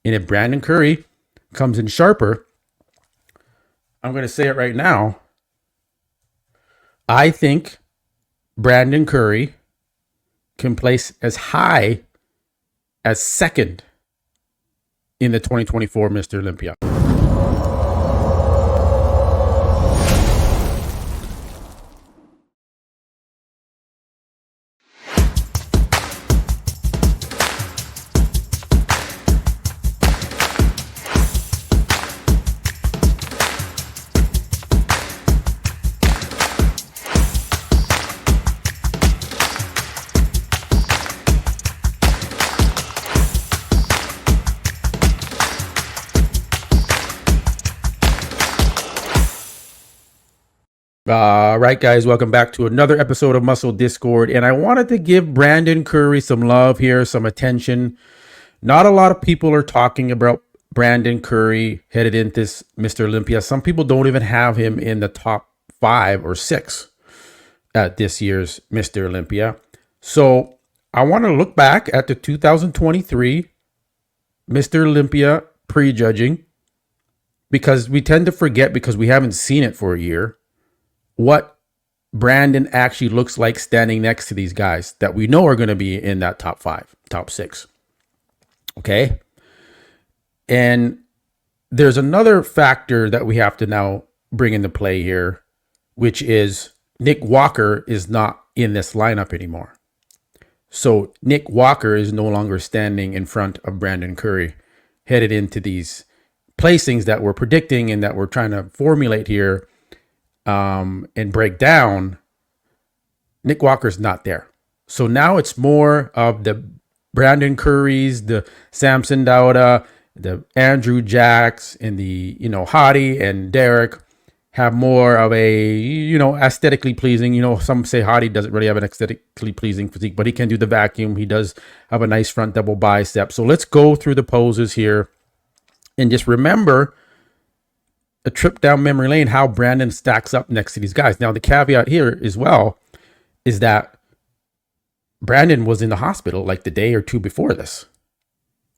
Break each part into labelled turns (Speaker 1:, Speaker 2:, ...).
Speaker 1: And if Brandon Curry comes in sharper, I'm going to say it right now. I think Brandon Curry can place as high as second in the 2024 Mr. Olympia. All right, guys, welcome back to another episode of Muscle Discord. And I wanted to give Brandon Curry some love here, some attention. Not a lot of people are talking about Brandon Curry headed into this Mr. Olympia. Some people don't even have him in the top 5 or 6 at this year's Mr. Olympia. So I want to look back at the 2023 Mr. Olympia prejudging, because we tend to forget, because we haven't seen it for a year, what Brandon actually looks like standing next to these guys that we know are going to be in that top 5, top 6. Okay. And there's another factor that we have to now bring into play here, which is Nick Walker is not in this lineup anymore. So Nick Walker is no longer standing in front of Brandon Curry headed into these placings that we're predicting and that we're trying to formulate here and break down. Nick Walker's not there. So now it's more of the Brandon Currys, the Samson Dauda, the Andrew Jacks, and the, Hadi and Derek have more of a, aesthetically pleasing, some say Hadi doesn't really have an aesthetically pleasing physique, but he can do the vacuum. He does have a nice front double bicep. So let's go through the poses here and just remember a trip down memory lane, how Brandon stacks up next to these guys. Now, the caveat here as well is that Brandon was in the hospital like the day or two before this,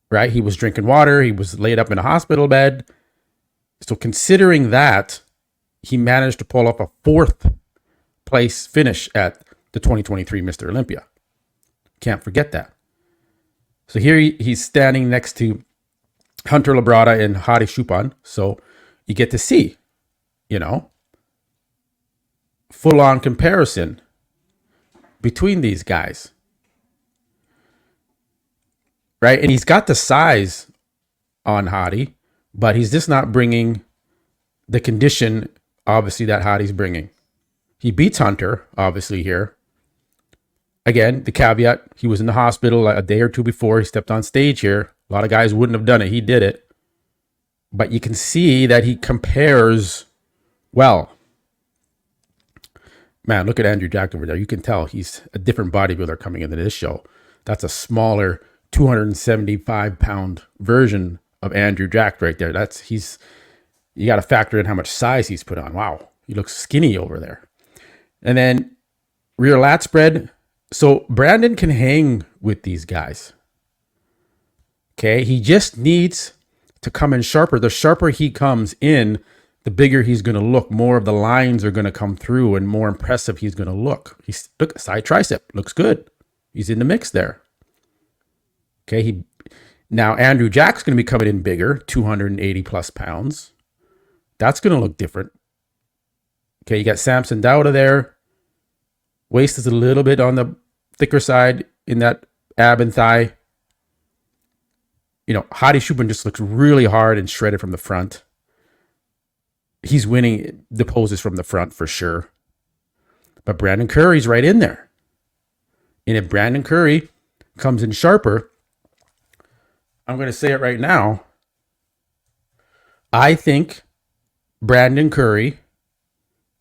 Speaker 1: right? He was drinking water. He was laid up in a hospital bed. So considering that, he managed to pull off a 4th place finish at the 2023 Mr. Olympia. Can't forget that. So here he's standing next to Hunter Labrada and Hadi Choopan. So you get to see, full-on comparison between these guys, right? And he's got the size on Hadi, but he's just not bringing the condition, obviously, that Hadi's bringing. He beats Hunter, obviously, here. Again, the caveat, he was in the hospital a day or two before he stepped on stage here. A lot of guys wouldn't have done it. He did it. But you can see that he compares well. Man, look at Andrew Jack over there. You can tell he's a different bodybuilder coming into this show. That's a smaller 275-pound version of Andrew Jack right there. You got to factor in how much size he's put on. Wow, he looks skinny over there. And then rear lat spread. So Brandon can hang with these guys. Okay, he just needs to come in sharper. The sharper he comes in, the bigger he's going to look. More of the lines are going to come through and more impressive he's going to look. Look, side tricep looks good. He's in the mix there. Okay, now Andrew Jack's going to be coming in bigger, 280 plus pounds. That's going to look different. Okay, you got Samson Dauda there. Waist is a little bit on the thicker side in that ab and thigh. Hadi Choopan just looks really hard and shredded from the front. He's winning the poses from the front for sure. But Brandon Curry's right in there. And if Brandon Curry comes in sharper, I'm going to say it right now. I think Brandon Curry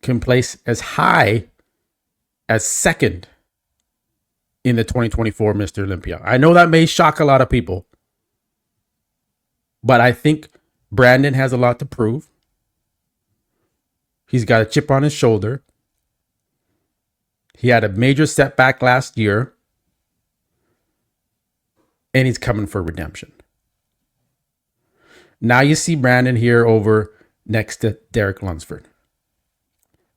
Speaker 1: can place as high as second in the 2024 Mr. Olympia. I know that may shock a lot of people, but I think Brandon has a lot to prove. He's got a chip on his shoulder. He had a major setback last year, and he's coming for redemption. Now you see Brandon here over next to Derek Lunsford.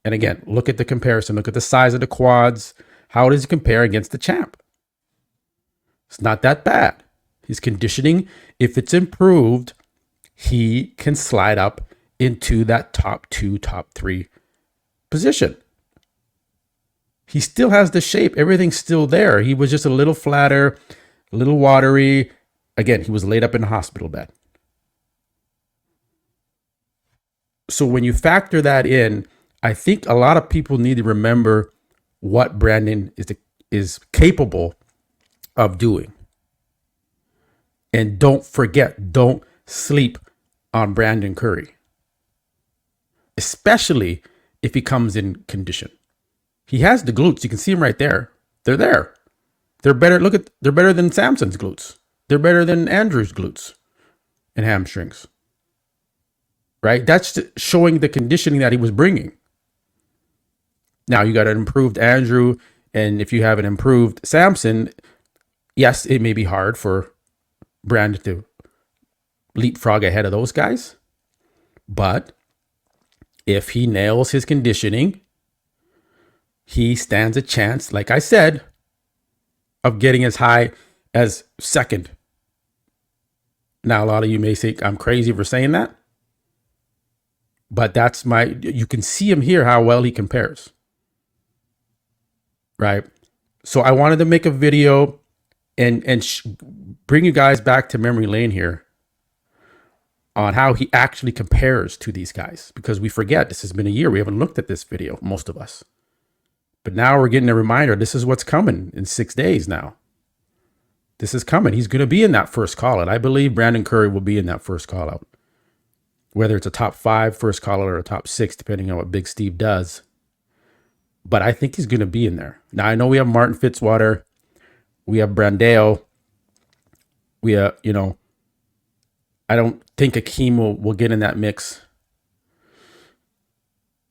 Speaker 1: And again, look at the comparison. Look at the size of the quads. How does he compare against the champ? It's not that bad. His conditioning, if it's improved, he can slide up into that top 2, top 3 position. He still has the shape. Everything's still there. He was just a little flatter, a little watery. Again, he was laid up in a hospital bed. So when you factor that in, I think a lot of people need to remember what Brandon is capable of doing. And don't forget, don't sleep on Brandon Curry, especially if he comes in condition. He has the glutes. You can see them right there. They're there. They're better. They're better than Samson's glutes. They're better than Andrew's glutes and hamstrings. Right? That's showing the conditioning that he was bringing. Now you got an improved Andrew, and if you have an improved Samson, yes, it may be hard for Brandon to leapfrog ahead of those guys. But if he nails his conditioning, he stands a chance, like I said, of getting as high as second. Now, a lot of you may think I'm crazy for saying that, but you can see him here, how well he compares. Right? So I wanted to make a video and bring you guys back to memory lane here on how he actually compares to these guys, because we forget this has been a year. We haven't looked at this video, most of us. But now we're getting a reminder. This is what's coming in 6 days now. This is coming. He's going to be in that first call out. I believe Brandon Curry will be in that first call out, whether it's a top 5 first call out or a top 6, depending on what Big Steve does. But I think he's going to be in there. Now, I know we have Martin Fitzwater. We have Brandeo. We have, I don't think Akeem will get in that mix.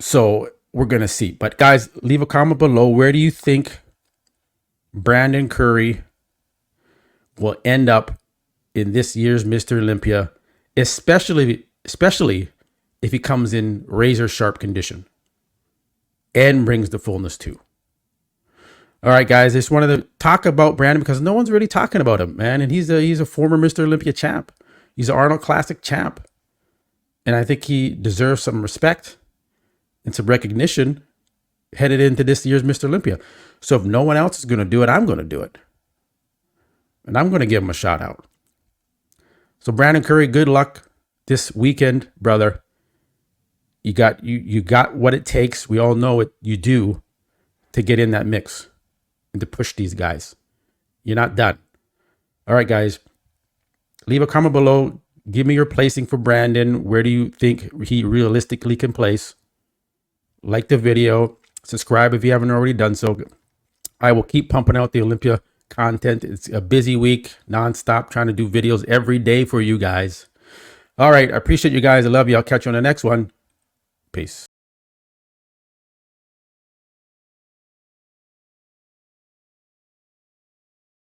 Speaker 1: So we're going to see. But guys, leave a comment below. Where do you think Brandon Curry will end up in this year's Mr. Olympia, especially if he comes in razor sharp condition and brings the fullness too? All right, guys, I just wanted to talk about Brandon because no one's really talking about him, man. And he's a former Mr. Olympia champ. He's an Arnold Classic champ. And I think he deserves some respect and some recognition headed into this year's Mr. Olympia. So if no one else is going to do it, I'm going to do it. And I'm going to give him a shout out. So Brandon Curry, good luck this weekend, brother. You got what it takes. We all know it. You do to get in that mix and to push these guys. You're not done. All right, guys. Leave a comment below. Give me your placing for Brandon. Where do you think he realistically can place? Like the video. Subscribe if you haven't already done so. I will keep pumping out the Olympia content. It's a busy week, nonstop, trying to do videos every day for you guys. All right. I appreciate you guys. I love you. I'll catch you on the next one. Peace.